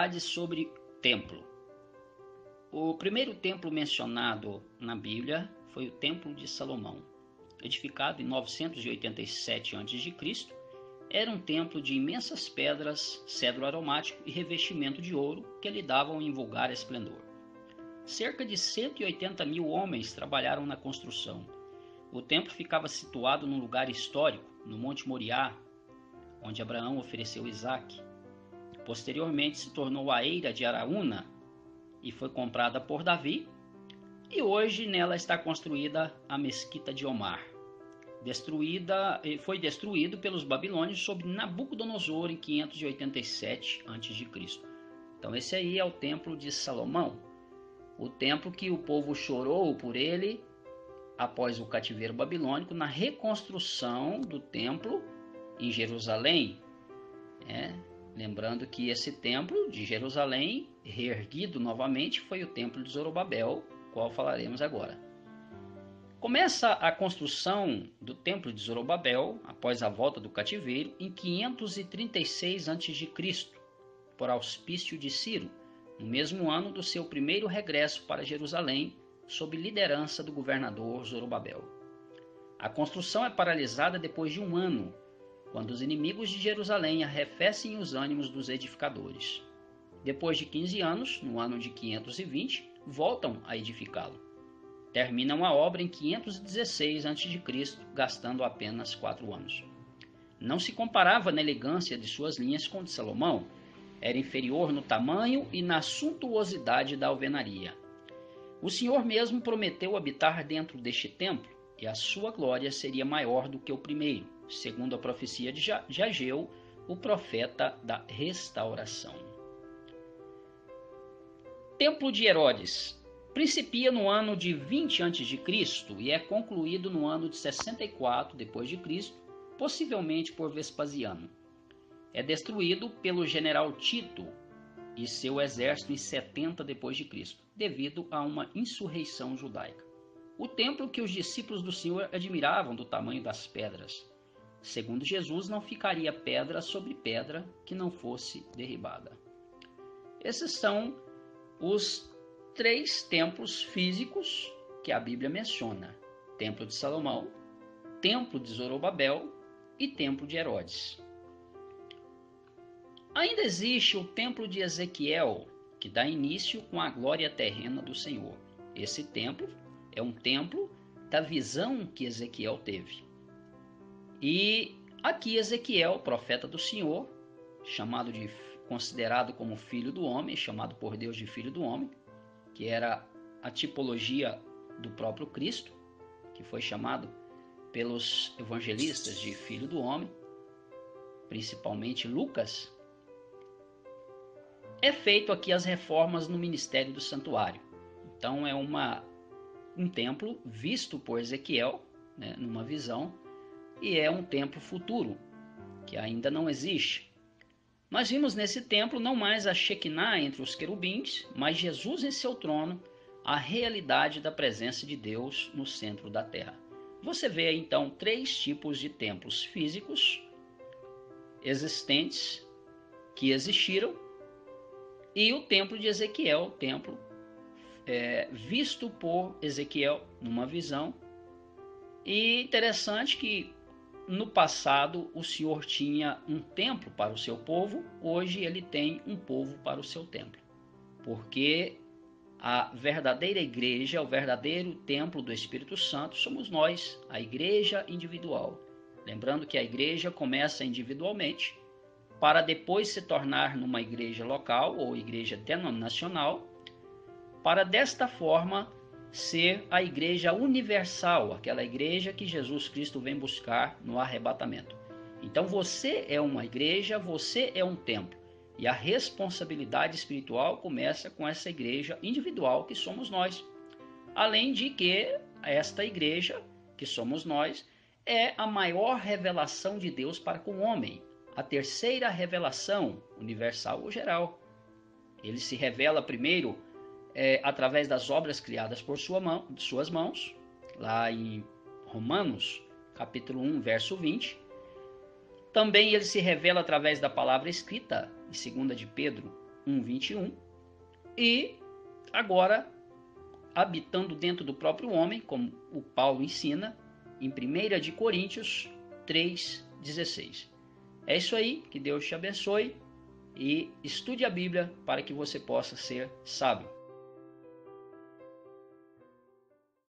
Curiosidades sobre templo. O primeiro templo mencionado na Bíblia foi o Templo de Salomão. Edificado em 987 a.C., era um templo de imensas pedras, cedro aromático e revestimento de ouro que lhe davam invulgar esplendor. Cerca de 180 mil homens trabalharam na construção. O templo ficava situado num lugar histórico, no Monte Moriá, onde Abraão ofereceu Isaque. Posteriormente se tornou a Eira de Araúna e foi comprada por Davi, e hoje nela está construída a Mesquita de Omar. Foi destruído pelos babilônios sob Nabucodonosor em 587 a.C. Então esse aí é o Templo de Salomão, o templo que o povo chorou por ele após o cativeiro babilônico na reconstrução do templo em Jerusalém. Lembrando que esse templo de Jerusalém, reerguido novamente, foi o templo de Zorobabel, qual falaremos agora. Começa a construção do templo de Zorobabel, após a volta do cativeiro, em 536 a.C., por auspício de Ciro, no mesmo ano do seu primeiro regresso para Jerusalém, sob liderança do governador Zorobabel. A construção é paralisada depois de um ano, quando os inimigos de Jerusalém arrefecem os ânimos dos edificadores. Depois de 15 anos, no ano de 520, voltam a edificá-lo. Terminam a obra em 516 a.C., gastando apenas 4 anos. Não se comparava na elegância de suas linhas com a de Salomão. Era inferior no tamanho e na suntuosidade da alvenaria. O Senhor mesmo prometeu habitar dentro deste templo, e a sua glória seria maior do que o primeiro, segundo a profecia de Ageu, o profeta da restauração. Templo de Herodes. Principia no ano de 20 a.C. e é concluído no ano de 64 d.C., possivelmente por Vespasiano. É destruído pelo general Tito e seu exército em 70 d.C., devido a uma insurreição judaica. O templo que os discípulos do Senhor admiravam do tamanho das pedras. Segundo Jesus, não ficaria pedra sobre pedra que não fosse derribada. Esses são os 3 templos físicos que a Bíblia menciona: Templo de Salomão, Templo de Zorobabel e Templo de Herodes. Ainda existe o Templo de Ezequiel, que dá início com a glória terrena do Senhor. Esse templo é um templo da visão que Ezequiel teve. E aqui Ezequiel, profeta do Senhor, considerado como filho do homem, chamado por Deus de filho do homem, que era a tipologia do próprio Cristo, que foi chamado pelos evangelistas de filho do homem, principalmente Lucas. É feito aqui as reformas no ministério do santuário. Então é um templo visto por Ezequiel, numa visão, e é um templo futuro, que ainda não existe. Nós vimos nesse templo não mais a Shekinah entre os querubins, mas Jesus em seu trono, a realidade da presença de Deus no centro da terra. Você vê aí, então 3 tipos de templos físicos existentes, que existiram, e o templo de Ezequiel, o templo visto por Ezequiel numa visão. E interessante que no passado o Senhor tinha um templo para o seu povo, hoje ele tem um povo para o seu templo. Porque a verdadeira igreja, o verdadeiro templo do Espírito Santo somos nós, a igreja individual. Lembrando que a igreja começa individualmente, para depois se tornar numa igreja local ou igreja denominacional, para desta forma ser a igreja universal, aquela igreja que Jesus Cristo vem buscar no arrebatamento. Então você é uma igreja, você é um templo, e a responsabilidade espiritual começa com essa igreja individual que somos nós. Além de que esta igreja, que somos nós, é a maior revelação de Deus para com o homem, a terceira revelação, universal ou geral. Ele se revela primeiro através das obras criadas por suas mãos, lá em Romanos, capítulo 1, verso 20. Também ele se revela através da palavra escrita, em 2 de Pedro, 1:21, e agora habitando dentro do próprio homem, como o Paulo ensina em 1 de Coríntios 3:16. É isso aí, que Deus te abençoe e estude a Bíblia para que você possa ser sábio.